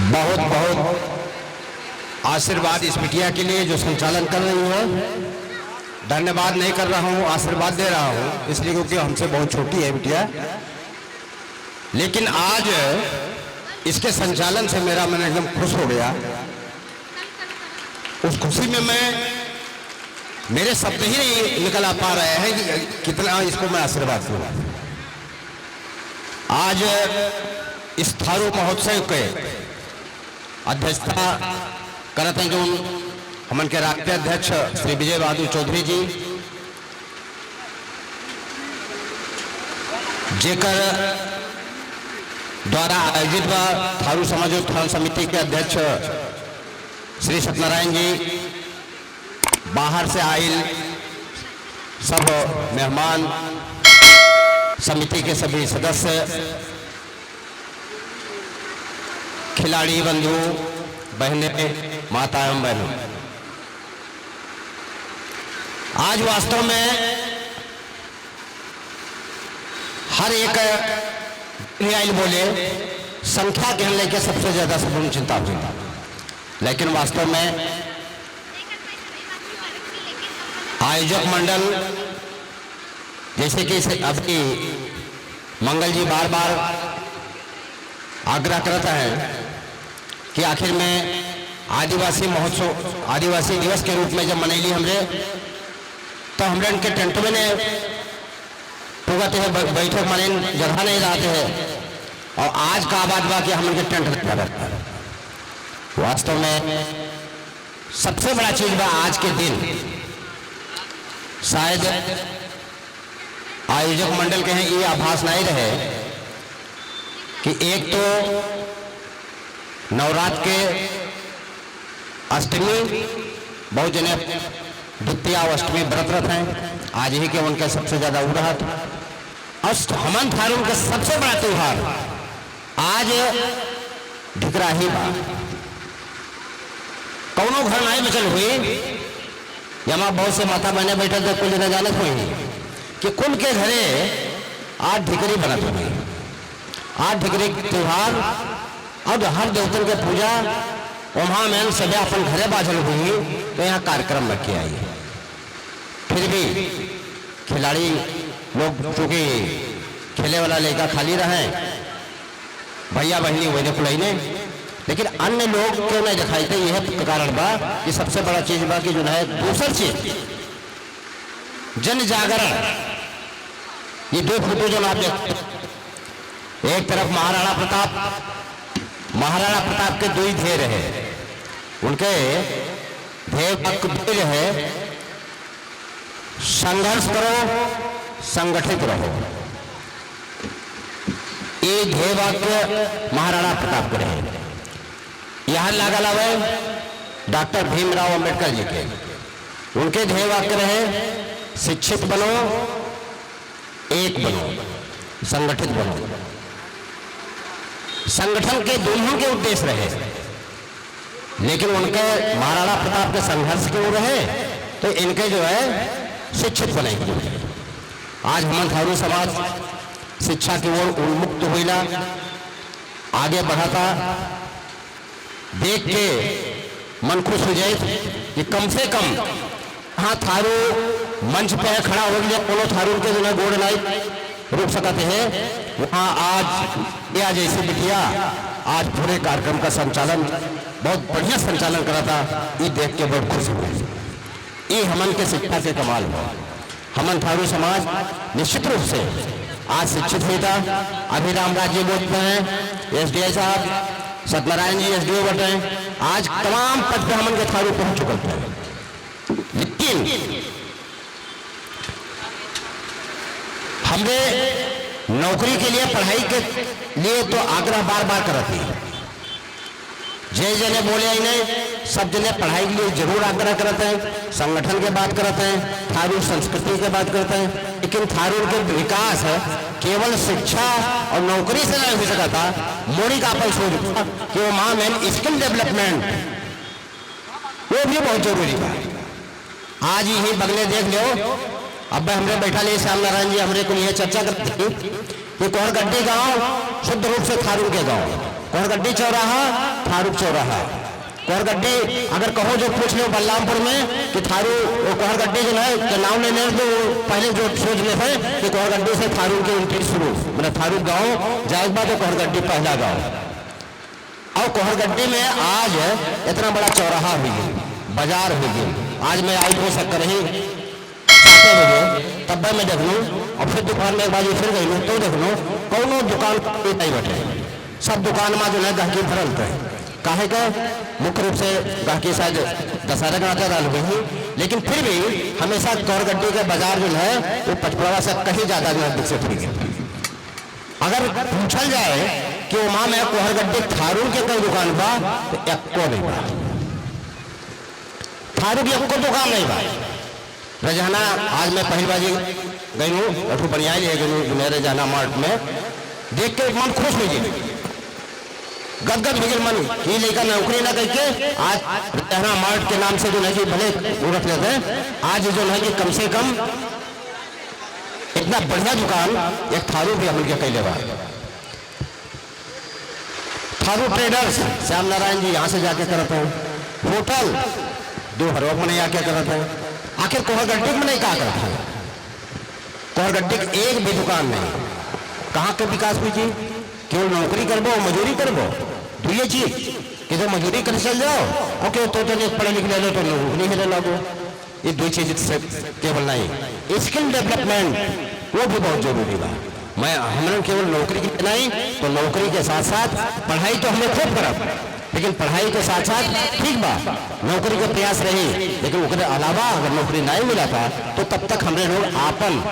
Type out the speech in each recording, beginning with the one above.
बहुत बहुत आशीर्वाद इस बिटिया के लिए जो संचालन कर रही है। धन्यवाद नहीं कर रहा हूँ, आशीर्वाद दे रहा हूँ, इसलिए क्योंकि हमसे बहुत छोटी है बिटिया। लेकिन आज इसके संचालन से मेरा मन एकदम खुश हो गया। उस खुशी में मेरे शब्द ही नहीं निकल आ पा रहे हैं कि कितना इसको मैं आशीर्वाद दूँ। आज इस थारू महोत्सव के अध्यक्षता करते हैं जो हमन के राष्ट्रीय अध्यक्ष श्री विजय बहादुर चौधरी जी, जेकर द्वारा आयोजित व थारू समाज उत्थान समिति के अध्यक्ष श्री सत्यनारायण जी, बाहर से आयल सब मेहमान, समिति के सभी सदस्य, खिलाड़ी बंधु, बहनें, माता एवं बहनों, आज वास्तव में हर एक रियाइल बोले संख्या के लेकर सबसे ज्यादा सबून चिंता हुई, लेकिन वास्तव में आयोजक मंडल जैसे कि अभी मंगल जी बार बार आग्रह करता है कि आखिर में आदिवासी महोत्सव, आदिवासी दिवस के रूप में जब मनैली हमरे, तो हमरे उनके टेंट में ने है बैठक माने जगह नहीं रहते हैं, और आज का बात बा कि हम उनके टेंट लगा रहता है। वास्तव में सबसे बड़ा चीज बा आज के दिन, शायद आयोजक मंडल के हैं ये आभास नहीं रहे कि एक तो नवरात्र के अष्टमी, बहुत जने द्वितीया और अष्टमी व्रत हैं, आज ही के उनके सबसे ज्यादा उड़हत। हमन थारून का सबसे बड़ा त्योहार आज ढिकराही बा। कौनो घर नहीं बचल हुई, यहाँ बहुत से माता बहने बैठे थे, कुल न जानत हुई कि कुल के घरे आज ढिकरी बनत हुई। आज ढिकरी त्योहार और हर देवतन के पूजा वहां में सभी अपन घरे बाजल हुई, तो यहाँ कार्यक्रम रखे आई। फिर भी खिलाड़ी लोग चूंकि खेले वाला लेकर खाली रहे, भैया बहनी वही खुलने, लेकिन अन्य लोग क्यों नहीं दिखाई थे, यह कारण बा कि सबसे बड़ा चीज बा कि जो है दूसरी चीज जन जागरण। ये दो फोटो जो आप देखते, एक तरफ महाराणा प्रताप के दो ही ध्येय रहे, उनके ध्येय है संघर्ष करो, संगठित रहो। ये ध्येय वाक्य महाराणा प्रताप के रहे। यहां लागल हवे डॉक्टर भीमराव अंबेडकर जी के, उनके ध्येय वाक्य रहे शिक्षित बनो, एक बनो, संगठित बनो। संगठन के दोनों के उद्देश्य रहे, लेकिन उनके महाराणा प्रताप के संघर्ष क्यों रहे, तो इनके जो है शिक्षित बनेंगे। आज हम थारू समाज शिक्षा की ओर उन्मुक्त हुईला, आगे बढ़ाता देख के मन खुश हो जाए कि कम से कम हाँ थारू मंच पे खड़ा हो गया, कोनो थारू के जो गोड़ नहीं रुक सकते हैं, वहाँ आज या जैसे बिटिया आज पूरे कार्यक्रम का संचालन बहुत बढ़िया संचालन करा था, ये देख के बहुत खुश हुए। ये हमन के शिक्षा के कमाल है। हमन थारू समाज निश्चित रूप से आज शिक्षित हुई था। अभिराम राज्य बोलते हैं, एसडीआई साहब, सत्यनारायण जी एसडीओ बोलते हैं, आज तमाम पद पे हमन के थारू पहुंच चुके थे। लेकिन हमने नौकरी के लिए, पढ़ाई के लिए तो आग्रह बार बार करते हैं। जय जने बोले इन्हें सब जने पढ़ाई के लिए जरूर आग्रह करते हैं, संगठन के बात करते हैं, थारू संस्कृति के बात करते हैं, लेकिन थारू के विकास केवल शिक्षा और नौकरी से नहीं हो सका था। मोड़ी का अपन सोच कि वो माँ में स्किल डेवलपमेंट वो भी बहुत जरूरी है। आज ही बगले देख लो, अब हमने बैठा लिए श्याम नारायण जी हमरे को लिए चर्चा करते कि कौन गड्डी गांव शुद्ध रूप से थारू के गांव, कोहरगड्डी चौराहा, थारू चौराहा। कोहरगड्डी अगर कहो जो पूछ लो बलरामपुर में कि थारू कोहरगड्डी जो है के नाम लेने तो पहले जो सोच ले थे कि कोहरगड्डी से थारू की एंट्री शुरू, मतलब थारू गाँव जाएगा तो कोहरगड्डी पहला गाँव। और कोहरगड्डी में आज इतना बड़ा चौराहा हुई, बाजार हुई। आज मैं आई हो सकता नहीं 7 बजे तब मैं देख लूँ और फिर दुकान में एक बार फिर गई लूँ तो देख लूँ कौनो दुकान नहीं बैठे, सब दुकान में जो है गाहकी भरल थे। काहे का मुख्य रूप से गाहकी शायद दशहरा का आता रही, लेकिन फिर भी हमेशा कोहरगड्डी के बाजार जो है वो पचपड़वा से कहीं ज्यादा जो है विकसित हुई है। अगर पूछल जाए कि वहां में कोहरगड्डी थारू के कोई दुकान बा तो एको नहीं बा, थारू की एको दुकान नहीं बा। रजाना आज मैं पहली बाजी गई हूँ और बढ़िया ले गई मेरे रजाना मार्ट में, देख के मन खुश हो गई, गदगद हो गई मन कि लेकर नौकरी ना करके आज रजाना मार्ट के नाम से जो है कि भले रख लेते हैं, आज जो है कि कम से कम इतना बढ़िया दुकान एक थारू भी हम कैले बा। थारू ट्रेडर्स श्याम नारायण जी यहाँ से जाके करते हैं, होटल 2 हरोग में नहीं आके करते हैं। आखिर कोहरगड्डी में नहीं कहा करते हैं, कोहरगड्डी एक भी दुकान नहीं। कहाँ के विकास हुई जी? केवल नौकरी करबो मजूरी करबो, दुए चीज कि तो मजूरी कर चल जाओ ओके तो पढ़े लिख ले लो तो नौकरी मिले लगो, ये 2 चीज से केवल नहीं। स्किल डेवलपमेंट वो भी बहुत जरूरी बा। मैं हमने केवल नौकरी की नहीं तो नौकरी के साथ साथ पढ़ाई तो हमें खूब करब, लेकिन पढ़ाई के साथ साथ ठीक बा नौकरी का प्रयास रही, लेकिन उसके अलावा अगर नौकरी नहीं मिला था तो तब तक हमने लोग आपन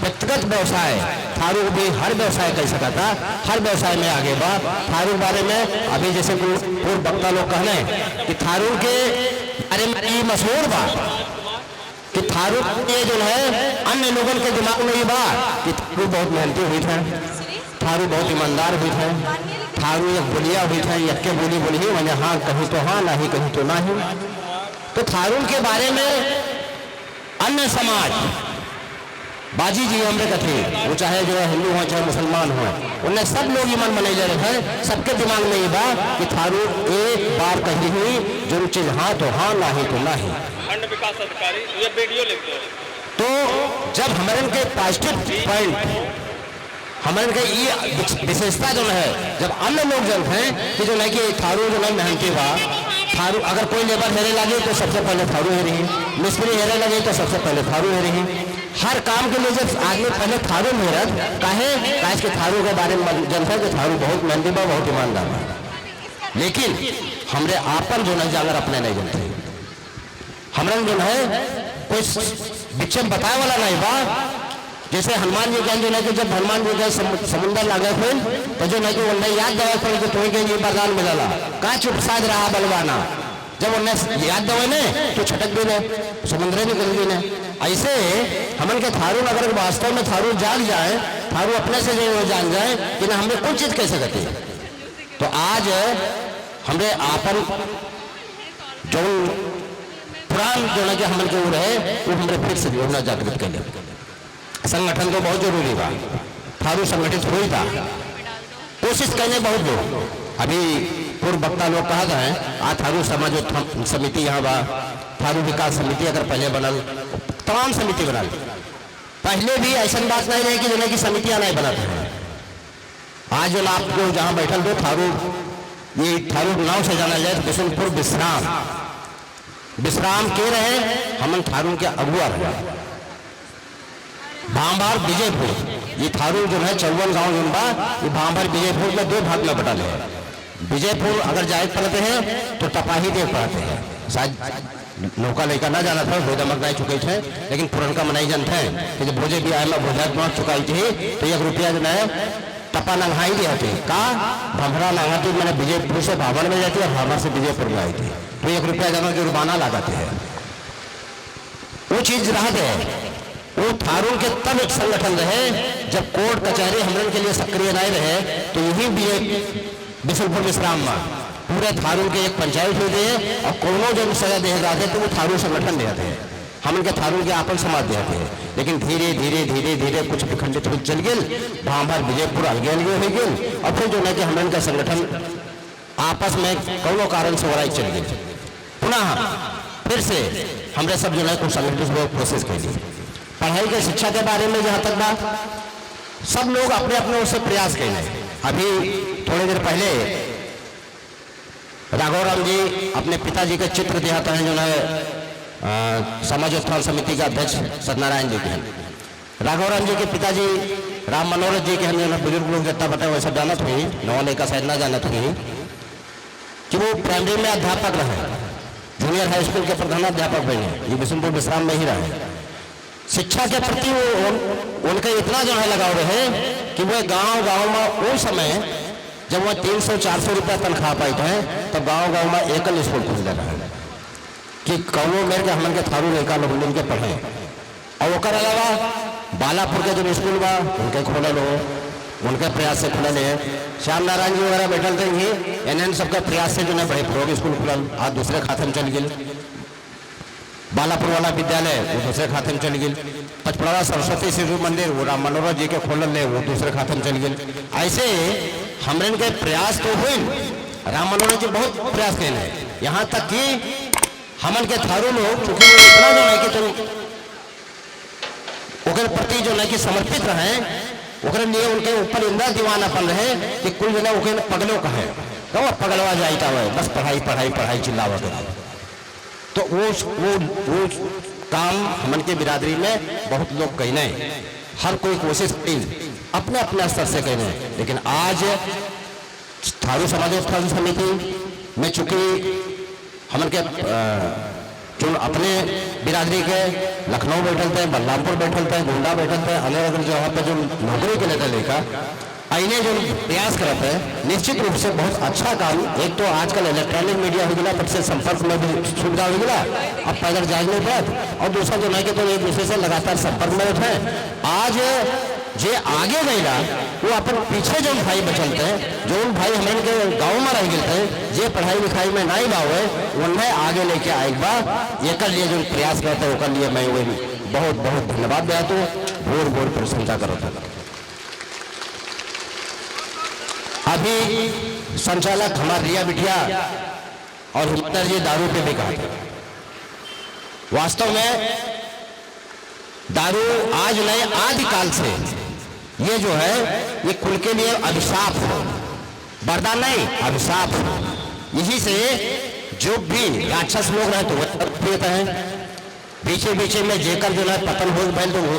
व्यक्तिगत व्यवसाय थारू भी हर व्यवसाय कर सका था, हर व्यवसाय में आगे बा। थारू बारे में अभी जैसे पूर्व वक्ता लोग कहने कि थारू के बारे में ये मशहूर बा कि थारू ये जो है अन्य लोगों के दिमाग में ये बात कि थारू बहुत मेहनती हुई था, थारू बहुत ईमानदार हुई था, थारू एक बोलिया हुई था, एक के बोली बोली मैंने हाँ कहीं तो हाँ नहीं कहीं तो नहीं। तो थारू के बारे में अन्य समाज बाजी जी हमने कथे वो चाहे जो है हिंदू हो चाहे मुसलमान हो, उन्हें सब लोग ये मन मनाई जा रहे हैं, सबके दिमाग में ये बात कि थारू एक बार कही हुई जो चीज हाँ तो हाँ नहीं तो नहीं। खंड विकास अधिकारी ये वीडियो लिख दो। तो जब हमारे के पॉजिटिव पॉइंट हमारे के ये विशेषता जो है, जब अन्य लोग जब हैं कि जो नहीं कि थारू जो नहीं मेहनती बा, थारू अगर कोई लेबर हेरे लगे तो सबसे पहले थारू है रही, मिस्त्री हेरे लगे तो सबसे पहले थारू है रही। हर काम के लिए जब आदमी पहले थारू मेहनत काहे के थारू के बारे में जनता के थारू बहुत मेहनती बा, बहुत ईमानदार बा, लेकिन हमरे आपन जो नहीं जाकर अपने नहीं जानते, हमने जो है कोई विक्षम बताए वाला नहीं बा। जैसे हनुमान जी का जो है कि जब हनुमान जी का समुद्र लागे थे तो जो है कि उन्हें याद दवा पड़ी कि तुम्हें कहीं वरदान मिला कहाँ चुप साध रहा बलवाना, जब उन्हें याद दवा ने तो छटक भी ने समुद्र निकल भी ने। ऐसे हमन के थारू अगर वास्तव में थारू जाग जाए, थारू अपने से जो जान जाए कि ना हमें कुछ चीज कैसे करती है, तो आज हमरे आपन जो पुरान जो है कि हमन के रहे वो हमारे फिर से जो है जागृत कर ले। संगठन तो बहुत जरूरी बा, थारू संगठित हुई था, कोशिश करने बहुत लोग अभी पूर्व वक्ता लोग कहा था आज थारू समाज समिति यहाँ बा, थारू विकास समिति अगर पहले बनल तमाम समिति बनल, पहले भी ऐसा बात नहीं रही कि जो की समितियां नहीं बनाते हैं। आज जो आपको जहाँ बैठल दो थारू, ये थारू नाव से जाना जाए तो बिशनपुर विश्राम विश्राम के रहे, हमन थारू के अगुआ रहे। भांभार विजयपुर ये थारू जो है 54 गांव जो बा, ये भांभार विजयपुर में 2 भाग में बटा ले। विजयपुर अगर जाए पड़ते हैं तो टपाही देख पाते हैं, शायद नौका लेकर ना जाना था, भोजा मगनाई चुके थे, लेकिन पुरनका मनाई जानते हैं कि जब भोजे भी आए भोजा मार चुकाई थी तो 1 रुपया जो है टपा नंगाई दी थी का भंभरा नंगाती मैंने विजयपुर से भावन में जाती है, भावन से विजयपुर में आई थी तो 1 रुपया जमा जुर्माना लगाते हैं। वो चीज रहते है वो थारू के तब एक संगठन रहे जब कोर्ट कचहरी हमरन के लिए सक्रिय नहीं रहे, तो यही भी एक बिशनपुर विश्राम में पूरे थारू के एक पंचायत हुई है और कोनो जब सजा दे रहा थे तो वो थारू संगठन देते हैं, हम इनके थारू के आपन समाज देते हैं। लेकिन धीरे धीरे धीरे धीरे कुछ विखंडित हो चल गए, भांभार विजयपुर अलगे अलगे हो गए और फिर जो है कि हमरन का संगठन आपस में कौनो कारण से लड़ाई चल गई। पुनः फिर से हमने सब जो है कुछ संगठित हुए कोशिश की। पढ़ाई के शिक्षा के बारे में जहाँ तक बात, सब लोग अपने अपने उससे प्रयास करें। अभी थोड़ी देर पहले राघव राम जी अपने पिताजी के चित्र दिखाते हैं, जो है समाज उत्थान समिति के अध्यक्ष सत्यनारायण जी के हैं। राघव राम जी के पिताजी राम मनोहर जी के हम जो है बुजुर्ग लोग जितना बता वैसे जानत हुई, नौ का शायद ना जानत हुई कि वो प्राइमरी में अध्यापक रहे, जूनियर हाई स्कूल के प्रधानाध्यापक बने, ये बिशुनपुर विश्राम में ही रहे। शिक्षा के प्रति वो उनका इतना जो है लगाव रहे कि वो गांव में उस समय जब वह 300-400 रुपया तनख्वाह पाई थे, तब गांव में एकल स्कूल खुल रहा है कि कौनो मेरे के हमन के थारू लड़का लोग मिल के पढ़े। और ओकर अलावा बालापुर के जो स्कूल बा उनके खोलल हो, उनके प्रयास से खुलल है। श्याम नारायण जी वगैरह बैठल थे, ये एन सबका प्रयास से जो है बड़े प्रोग स्कूल खुलल, आज दूसरे खाते में चल गए। बालापुर वाला विद्यालय वो दूसरे खाते में चल गई। पचपड़ा सरस्वती शिशु मंदिर वो राम मनोहर जी के खोलल है, वो दूसरे खाते में चल गई। ऐसे हमरे के प्रयास तो हुए, राम मनोहर जी बहुत प्रयास कैले, यहाँ तक कि हमन के थारू लोग चूंकि इतना जो है कि तुम ओकर प्रति जो है कि समर्पित रहे, ओकरे लिए उनके ऊपर इंदा दीवानापन रहे कि कुल जना ओके पगलो कहे तो पगलवा जाता है, बस पढ़ाई पढ़ाई पढ़ाई चिल्लावा के। तो वो काम हमन के बिरादरी में बहुत लोग कहने, हर कोई कोशिश की अपने अपने स्तर से कहने। लेकिन आज थारू समाज उत्थान समिति में चूंकि हमन के जो अपने बिरादरी के लखनऊ बैठल थे, बलरामपुर बैठल थे, गोंडा बैठल थे, अलग अलग जगह पे जो नौकरी के लेते लेकर आईने जो प्रयास करते हैं, निश्चित रूप से बहुत अच्छा काम। एक तो आजकल इलेक्ट्रॉनिक मीडिया हो गया, से संपर्क में भी सुविधा हो गया, अब पैदल जाए नहीं पड़त। और दूसरा जो है कि तो एक दूसरे से लगातार संपर्क में रहे। आज जे आगे गईला वो अपन पीछे जो भाई बचल थे, जो भाई हमारे के गाँव में रह गए थे, जे पढ़ाई लिखाई में नहीं बावे उन्हें आगे लेके आएगा। एक लिए जो प्रयास करते हैं, लिए मैं वो बहुत बहुत धन्यवाद दिया, तो भोर भोर प्रशंसा करो था। अभी संचालक हमारे रिया बिटिया और हिम्मत जी दारू पे भी कहा, वास्तव में दारू आज नहीं आदिकाल से ये जो है ये कुल के लिए अभिशाप हो, वरदान नहीं अभिशाप हो। इसी से जो भी राक्षस लोग रहे तो वो पीते हैं, पीछे पीछे में जेकर जो है पतन हो गए तो वो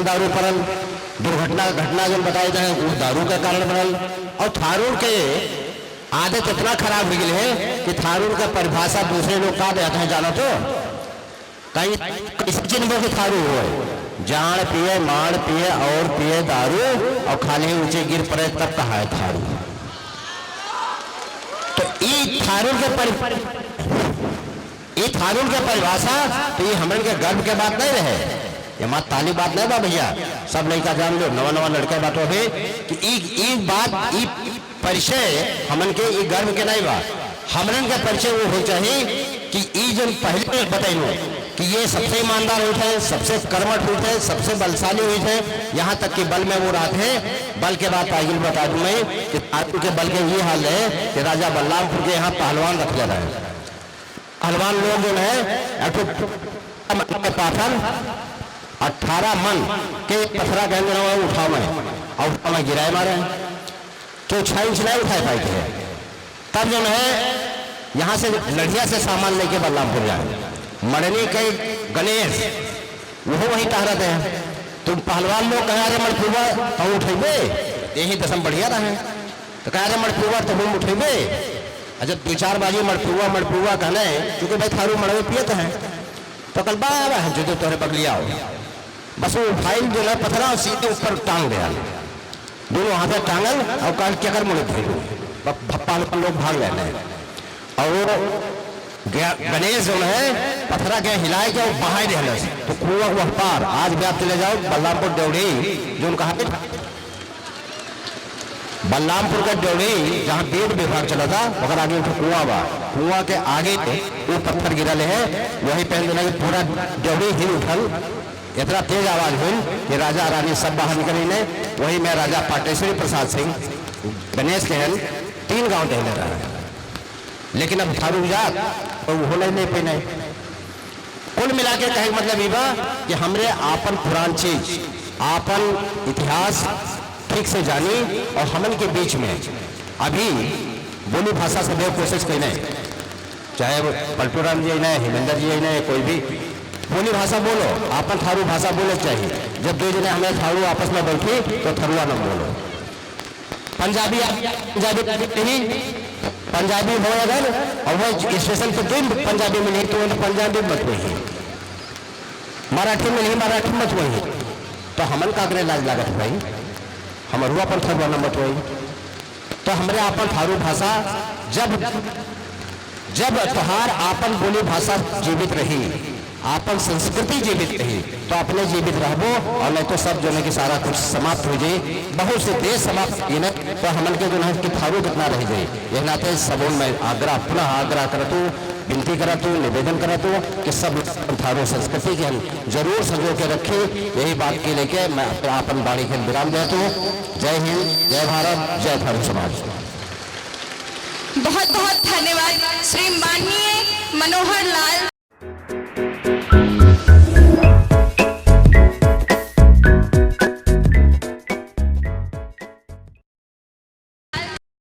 दारू परल, घटना जो बताए जाए वो दारू के कारण बनल। और थारूर के आदत इतना खराब हो गई है कि थारूर का परिभाषा दूसरे लोग का देते हैं, जानो तो कहीं किसी चिन्ह के थारू हुए, जान पिए मार पिए और पिए दारू और खाली ऊंचे गिर पड़े तब कहा है थारू। तो ये थारूर के परिभाषा तो ये हमारे के गर्व के बात नहीं रहे, ये मात ताली बात नहीं बा भैया, सब लड़का जान लो, नवा नवा लड़का बात हो कि बात परिचय हमन के ये गर्व के नहीं बा। हमन के परिचय वो हो चाहिए कि जो पहले बताइए कि ये सबसे ईमानदार हुई थे, सबसे कर्मठ हुई थे, सबसे बलशाली हुई थे, यहाँ तक कि बल में वो रात है। बल के बाद आगे बता दूं मैं कि थारू के बल के ये हाल है कि राजा बलरामपुर के यहाँ पहलवान रख ले रहे, पहलवान लोग जो है पाथर 18 मन के पथरा कहते हैं उठावे और उठावे गिराए मारे, तो 6 इंच नहीं उठाए पाए थे। तब जो है यहाँ से लड़िया से सामान लेके बलरामपुर जाए, मरनी के गणेश वो वही टहरते हैं। तुम पहलवान लोग कह रहे मड़पुआ तो उठेबे, यही दसम बढ़िया रहे तो कह रहे मड़पुआ तो हम उठेबे। जब 2-4 बाजी मड़पुआ कहने क्योंकि भाई थारू मड़वे पियत हैं, तो कल बाबा है जो तोहरे बगलिया हो, बस वो फाइल जो है पथरा सीधे ऊपर टांग दिया, दोनों हाथ में टांगल और कल क्या कर मुड़े थे भप्पा लोग भाग लेने। और गणेश जो है पथरा के हिलाए के और बहाई दे तो कुआ हुआ पार। आज भी आप चले जाओ बलरामपुर देवड़ी, जो कहा बलरामपुर का देवड़ी जहाँ बेड विभाग चला था वहां आगे कुआं बा, कुआं के आगे वो पत्थर गिरल है, वही पहन देना पूरा देवड़ी हिल उठल, इतना तेज आवाज हुई कि राजा रानी सब बाहर निकली ने। वही में राजा पाटेश्वरी प्रसाद सिंह गणेश के 3 गांव टहले रहा है, लेकिन अब थारू जात तो वो नहीं पे। कुल मिला के कहे मतलब ये बा कि हमरे आपन पुरान चीज आपन इतिहास ठीक से जानी और हमन के बीच में अभी बोली भाषा से बहुत कोशिश करना है, चाहे वो पलटूराम जी ने हेमेंद्र जी ने कोई भी बोली भाषा बोलो, आपन थारू भाषा बोले चाहिए। जब दो जने हमें थारू आपस में बैठी तो थरुआ न बोलो। पंजाबी नहीं, पंजाबी हो अगर और वो स्टेशन पर कोई पंजाबी में नहीं तो पंजाबी मत वही, मराठी में नहीं मराठी मत वही। तो हमन का अग्रे लाज लागत भाई, हमारू अपन थरुआ न मत वही। तो हमारे आपन थारू भाषा जब त्योहार आपन बोली भाषा जीवित रही, आपन संस्कृति जीवित रही तो अपने जीवित रहबो, और नहीं तो सब जो है कि सारा कुछ समाप्त हो जाए। बहुत से देश समाप्त ये नहीं तो हमन के जो है कि थारू कितना रह जाए। यह नाते सब मैं आग्रह पुनः आग्रह करतू, विनती करतू, निवेदन करतू कि सब थारू संस्कृति के हम जरूर संजो के रखे। यही बात के लेके मैं अपन बाणी के विराम देता हूँ। जय हिंद, जय भारत, जय थारू समाज। बहुत बहुत धन्यवाद श्री माननीय